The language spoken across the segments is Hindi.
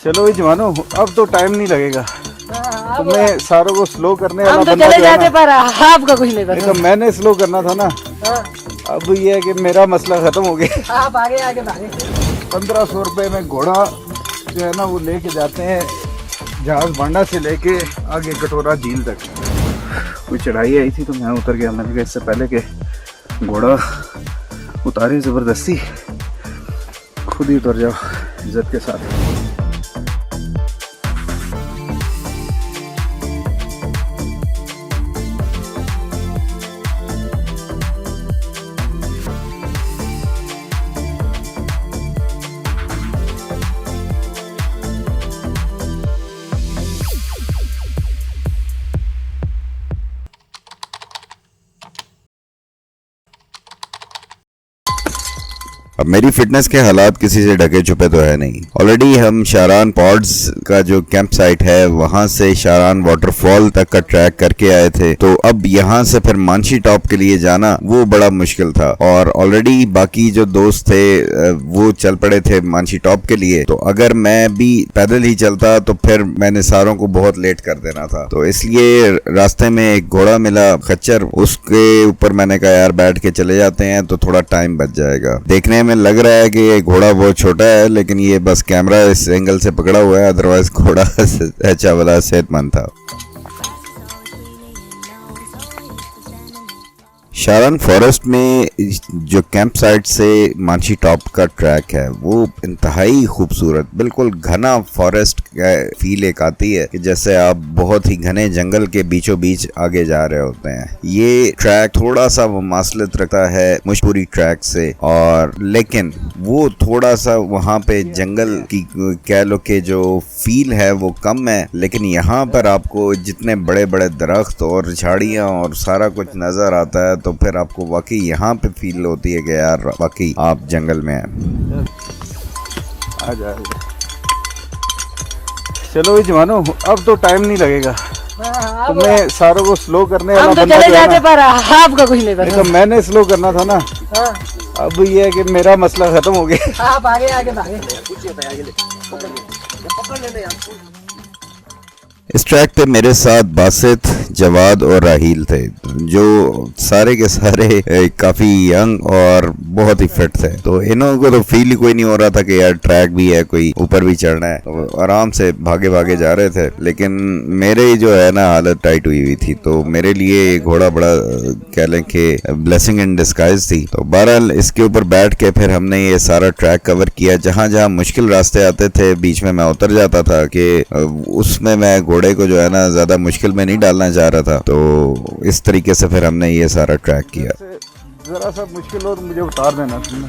चलो भाई जवानो, अब तो टाइम नहीं लगेगा। तुम्हें सारों को स्लो करने वाला हम तो बंदा चले जो है जाते ना, पर आपका कुछ नहीं नहीं पता। तो मैंने स्लो करना था ना। अब ये है कि मेरा मसला खत्म हो गया। आप आगे आगे भागे। 1500 रुपये में घोड़ा जो है ना वो लेके जाते हैं जहाज बांडा से लेके आगे कटोरा झील तक। कोई चढ़ाई आई थी तो मैं उतर गया। मैंने कहा इससे पहले कि घोड़ा उतारे ज़बरदस्ती, खुद ही उतर जाओ इज्जत के साथ। अब मेरी फिटनेस के हालात किसी से ढके छुपे तो है नहीं। ऑलरेडी हम शारान पॉड्स का जो कैंप साइट है वहां से शारान वाटरफॉल तक का ट्रैक करके आए थे, तो अब यहां से फिर मानशी टॉप के लिए जाना वो बड़ा मुश्किल था। और ऑलरेडी बाकी जो दोस्त थे वो चल पड़े थे मानशी टॉप के लिए, तो अगर मैं भी पैदल ही चलता तो फिर मैंने सारों को बहुत लेट कर देना था। तो इसलिए रास्ते में एक घोड़ा मिला खच्चर, उसके ऊपर मैंने कहा यार बैठ के चले जाते हैं तो थोड़ा टाइम बच जाएगा। देखने में लग रहा है कि ये घोड़ा बहुत छोटा है, लेकिन ये बस कैमरा इस एंगल से पकड़ा हुआ है, अदरवाइज घोड़ा अच्छा वाला सेहतमंद था। शारान फॉरेस्ट में जो कैंप साइट से मानशी टॉप का ट्रैक है वो इंतहाई खूबसूरत, बिल्कुल घना फॉरेस्ट का फील एक आती है कि जैसे आप बहुत ही घने जंगल के बीचों बीच आगे जा रहे होते हैं। ये ट्रैक थोड़ा सा मुमासलत रखता है मुशपुरी ट्रैक से, और लेकिन वो थोड़ा सा वहाँ पे जंगल की कह लो कि जो फील है वो कम है, लेकिन यहाँ पर आपको जितने बड़े बड़े दरख्त और झाड़ियाँ और सारा कुछ नजर आता है तो फिर आपको वाकई यहाँ पे फील होती है कि यार वाकई आप जंगल में हैं। आ जा चलो भाई जवानो, अब तो टाइम नहीं लगेगा। तुम्हें सारों को स्लो करने वाला हम तो बंदा चले जो है जाते ना, पर आपका कुछ नहीं नहीं पता। तो मैंने स्लो करना था ना। अब ये है कि मेरा मसला खत्म हो गया। आप आगे आगे भागे। इस ट्रैक पे मेरे साथ बासित, जवाद और राहील थे, जो सारे के सारे काफी यंग और बहुत ही फिट थे। तो इन्हों को तो फील ही कोई नहीं हो रहा था कि यार ट्रैक भी है, कोई ऊपर भी चढ़ना है, तो आराम से भागे भागे जा रहे थे। लेकिन मेरे जो है ना हालत टाइट हुई हुई थी, तो मेरे लिए ये घोड़ा बड़ा कह लें कि ब्लेसिंग इन डिस्गाइज थी। तो बहरहाल इसके ऊपर बैठ के फिर हमने ये सारा ट्रैक कवर किया। जहाँ जहाँ मुश्किल रास्ते आते थे बीच में मैं उतर जाता था कि उसमें मैं घोड़े को जो है ना ज्यादा मुश्किल में नहीं डालना चाह रहा था। तो इस तरीके से फिर हमने ये सारा ट्रैक किया। जरा सा मुश्किल हो तो मुझे उतार देना तुमने।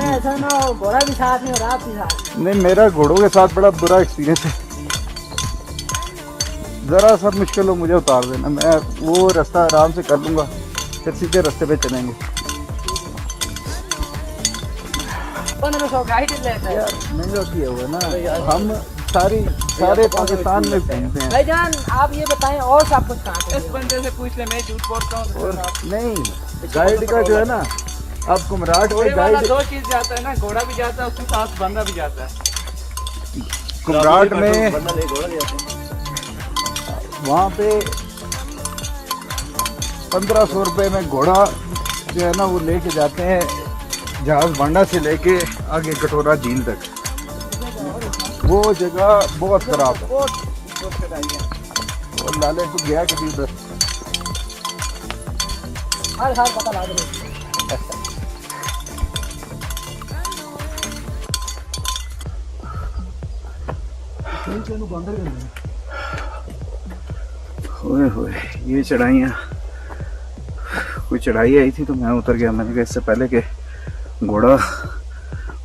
ऐसा ना हो, घोड़ा भी साथ में और आप भी साथ। नहीं, मेरा घोड़ों के साथ बड़ा बुरा एक्सपीरियंस है। जरा सा मुश्किल हो मुझे उतार देना, मैं वो रास्ता आराम से कर लूँगा, फिर सीधे रास्ते पे चलेंगे। 1500 गाइड लेता है यार महंगा किया हुआ है ना, हम सारे पाकिस्तान में घूमते हैं। भाईजान आप ये बताएं और सब कुछ कहाँ पे? इस बंदे से पूछ ले, मैं झूठ बोलता हूँ। और नहीं, गाइड का जो है ना, अब कुमराट घोड़े में वाला गाइड, दो चीज जाता है ना, घोड़ा भी जाता है उसके साथ बंदा भी जाता है। कुमराट में वहाँ पे 1500 रुपये में घोड़ा जो है ना वो लेके जाते हैं जहाज बांडा से लेके आगे कटोरा झील तक। वो जगह बहुत खराब है। और लाले तू गया कभी उधर? हर साल पता लगा दे। ओए होए, ये चढ़ाइयाँ, कोई चढ़ाई आई थी तो मैं उतर गया। मैंने कहा इससे पहले कि घोड़ा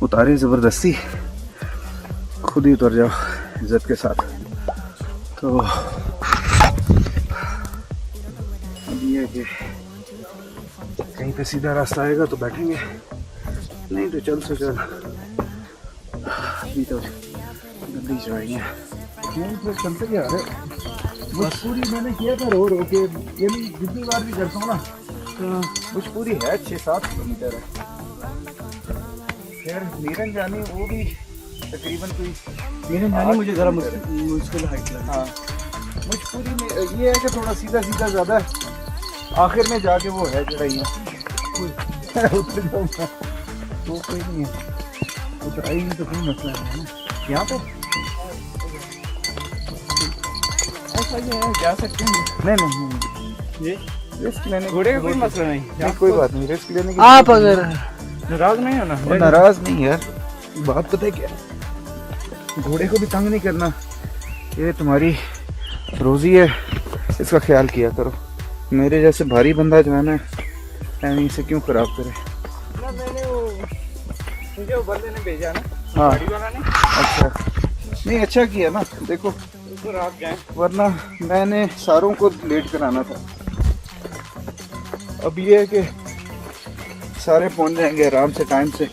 उतारे ज़बरदस्ती, खुद ही उतर जाओ इज्जत के साथ। तो अब ये है कि कहीं पे सीधा रास्ता आएगा तो बैठेंगे, नहीं तो चल से चल। अभी तो जल्दी चढ़ाएंगे। चलते क्या है, बस पूरी मैंने किया था रो के, ये भी जितनी बार भी करता हूँ ना, कुछ पूरी है 6-7 किलोमीटर है। फिर नीरन जानी वो भी तकरीबन कोई मेरे नानी मुझे ज़रा मुश्किल हाइट लगा। हाँ मुझपूरी में ये है कि थोड़ा सीधा सीधा ज़्यादा है, आखिर में जाके वो है चढ़ाइयाँ उतर जाऊँगा तो कोई नहीं है, उतराई में तो कोई मसला नहीं है ना। यहाँ पे ऐसा ही है, जा सकते हैं। नहीं ये रिस्क लेने घोड़े का कोई मसला नहीं, कोई बात नहीं, रिस्क लेने की आप अगर नाराज नहीं होना। नाराज नहीं यार, बात पता है क्या, घोड़े को भी तंग नहीं करना, ये तुम्हारी रोजी है, इसका ख्याल किया करो। मेरे जैसे भारी बंदा जो है ना, ऐसे इसे क्यों खराब करे। ना मैंने वो मुझे वो बंदे ने भेजा ना, हाँ गाड़ी वाला ने, अच्छा नहीं अच्छा किया ना, देखो उसको रात गए। वरना मैंने सारों को लेट कराना था। अब ये है कि सारे पहुंच जाएंगे आराम से टाइम से।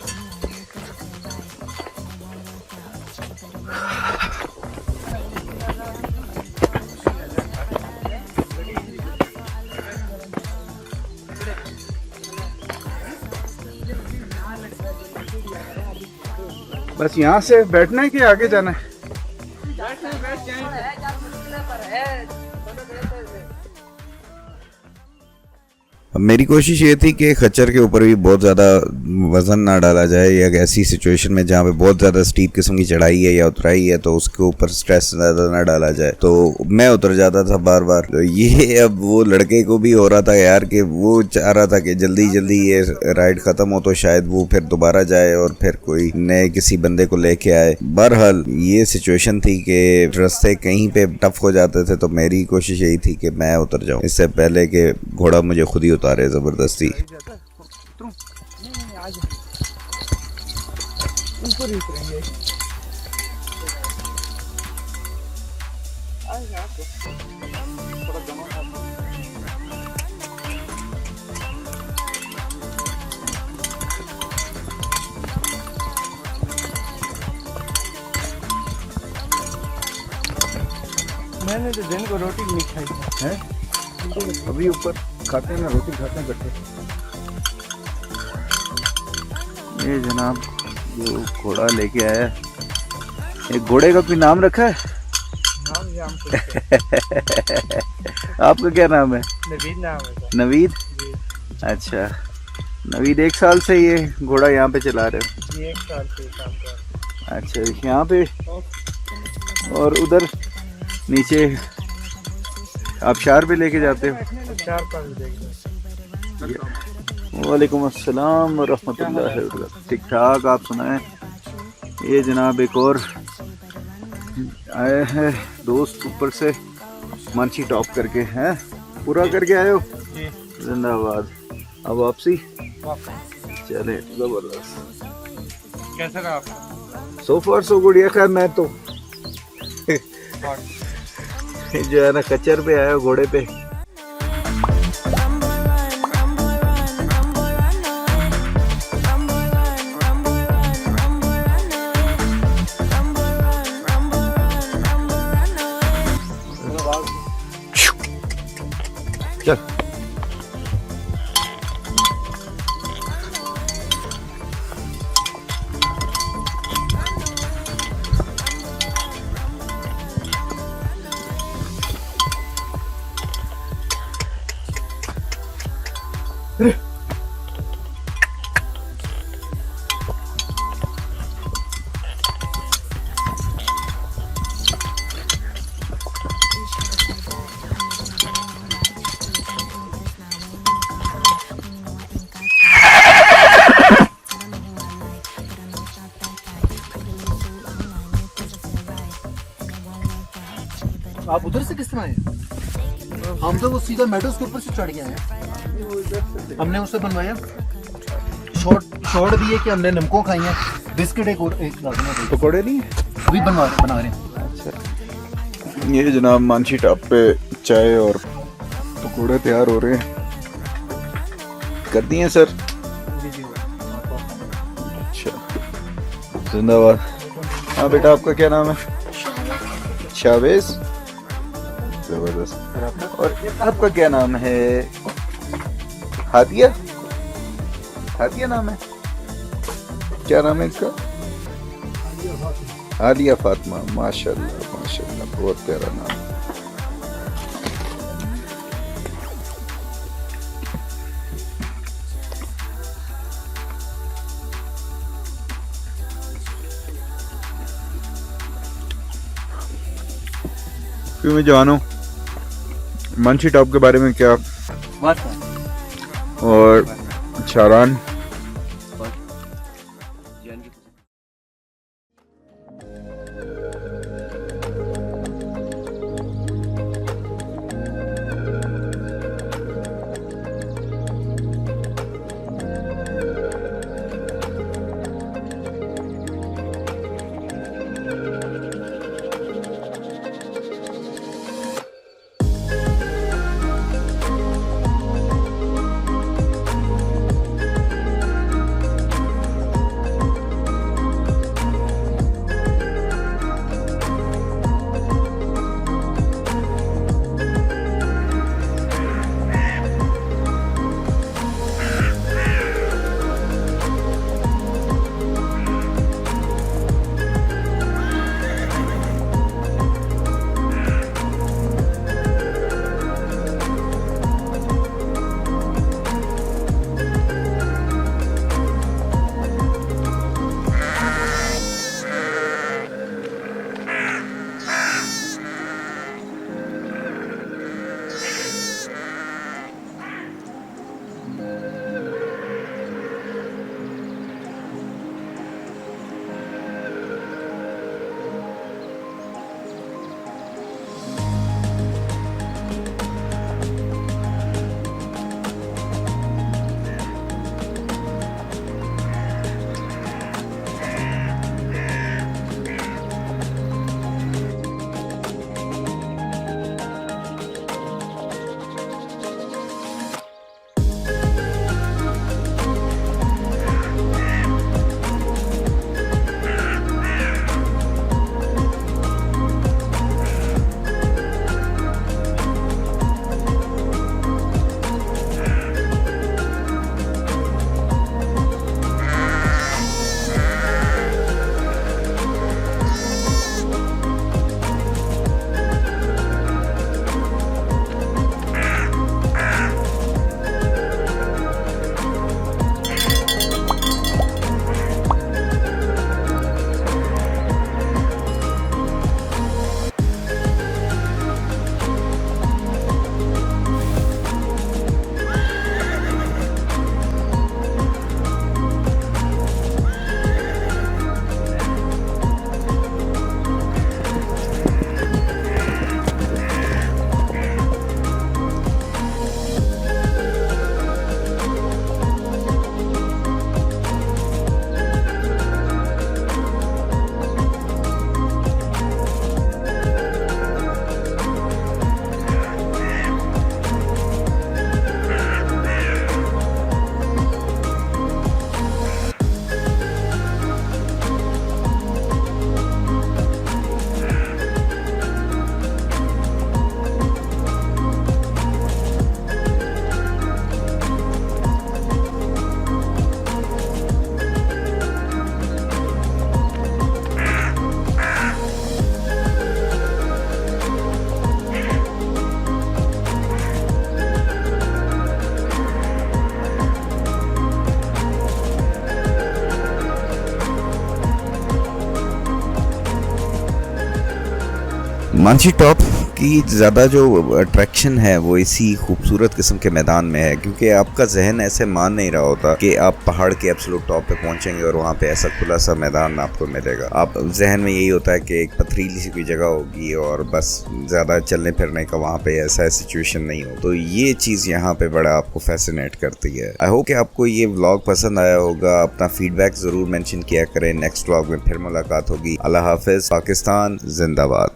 बस यहाँ से बैठना है कि आगे जाना है? बैठ जाए। अब मेरी कोशिश ये थी कि खच्चर के ऊपर भी बहुत ज़्यादा वज़न ना डाला जाए, या ऐसी सिचुएशन में जहाँ पे बहुत ज़्यादा स्टीप किस्म की चढ़ाई है या उतराई है तो उसके ऊपर स्ट्रेस ज़्यादा ना डाला जाए। तो मैं उतर जाता था बार बार। तो ये अब वो लड़के को भी हो रहा था यार कि वो चाह रहा था कि जल्दी जल्दी ये राइड ख़त्म हो तो शायद वो फिर दोबारा जाए और फिर कोई नए किसी बंदे को लेके आए। बहरहाल ये सिचुएशन थी कि रास्ते कहीं पे टफ हो जाते थे, तो मेरी कोशिश यही थी कि मैं उतर जाऊँ इससे पहले कि घोड़ा मुझे खुद ही उतारे ज़बरदस्ती। मैंने तो दिन को रोटी नहीं खाई हैं? अभी ऊपर खाते हैं ना, रोटी खाते हैं इकट्ठे। ये जनाब जो घोड़ा लेके आया, एक घोड़े का कोई नाम रखा है? आपका क्या नाम है? नवीद नाम है। नवीद? अच्छा नवीद, 1 साल से ये घोड़ा यहाँ पे चला रहे हो? ये 1 साल से काम कर रहा अच्छा यहाँ पे, और उधर नीचे आबशार पे लेके जाते हो? हूँ। 4-5 देखते। वालेकुम अस्सलाम व रहमतुल्लाहि व बरकातहू। ठीक ठाक, आप सुनाएं? ये जनाब एक और आए हैं दोस्त ऊपर से, मानसी टॉप करके हैं, पूरा करके आए हो? जी। जिंदाबाद। अब वापसी? चले जबरदस्त। कैसा रहा आपका? सो फार सो गुड। खैर मैं तो जो है ना कचर पे आया घोड़े पे। चल आप उधर से किस तरह आए? हम तो वो सीधा मेडोज के ऊपर से चढ़ गए हैं। हमने उससे बनवाया शॉर्ट भी है कि हमने नमकों खाई हैं, बिस्किट एक और एक पकौड़े नहीं अभी बना रहे हैं। अच्छा ये जनाब मानसी टॉप पे चाय और पकौड़े तैयार हो रहे हैं, कर दिए सर? अच्छा जिंदाबाद। हाँ बेटा आपका क्या नाम है? शावेज। जबरदस्त। और आपका क्या नाम है? हादिया? हादिया नाम है? क्या नाम है इसका? आलिया फातिमा, माशाल्लाह माशाल्लाह, बहुत प्यारा नाम। क्यों मैं जानूं मंशी टॉप के बारे में क्या, और शारान मांझी टॉप की ज़्यादा जो अट्रैक्शन है वो इसी खूबसूरत किस्म के मैदान में है, क्योंकि आपका जहन ऐसे मान नहीं रहा होता कि आप पहाड़ के एब्सोल्यूट टॉप पे पहुंचेंगे और वहाँ पे ऐसा खुला सा मैदान आपको मिलेगा। आप जहन में यही होता है कि एक पथरीली सी कोई जगह होगी और बस ज़्यादा चलने फिरने का वहाँ पे ऐसा सिचुएशन नहीं हो। तो ये चीज़ यहाँ पे बड़ा आपको फैसिनेट करती है। आई होप कि आपको ये व्लॉग पसंद आया होगा। अपना फीडबैक ज़रूर मैंशन किया करें। नेक्स्ट व्लॉग में फिर मुलाकात होगी। अल्लाह हाफिज़। पाकिस्तान जिंदाबाद।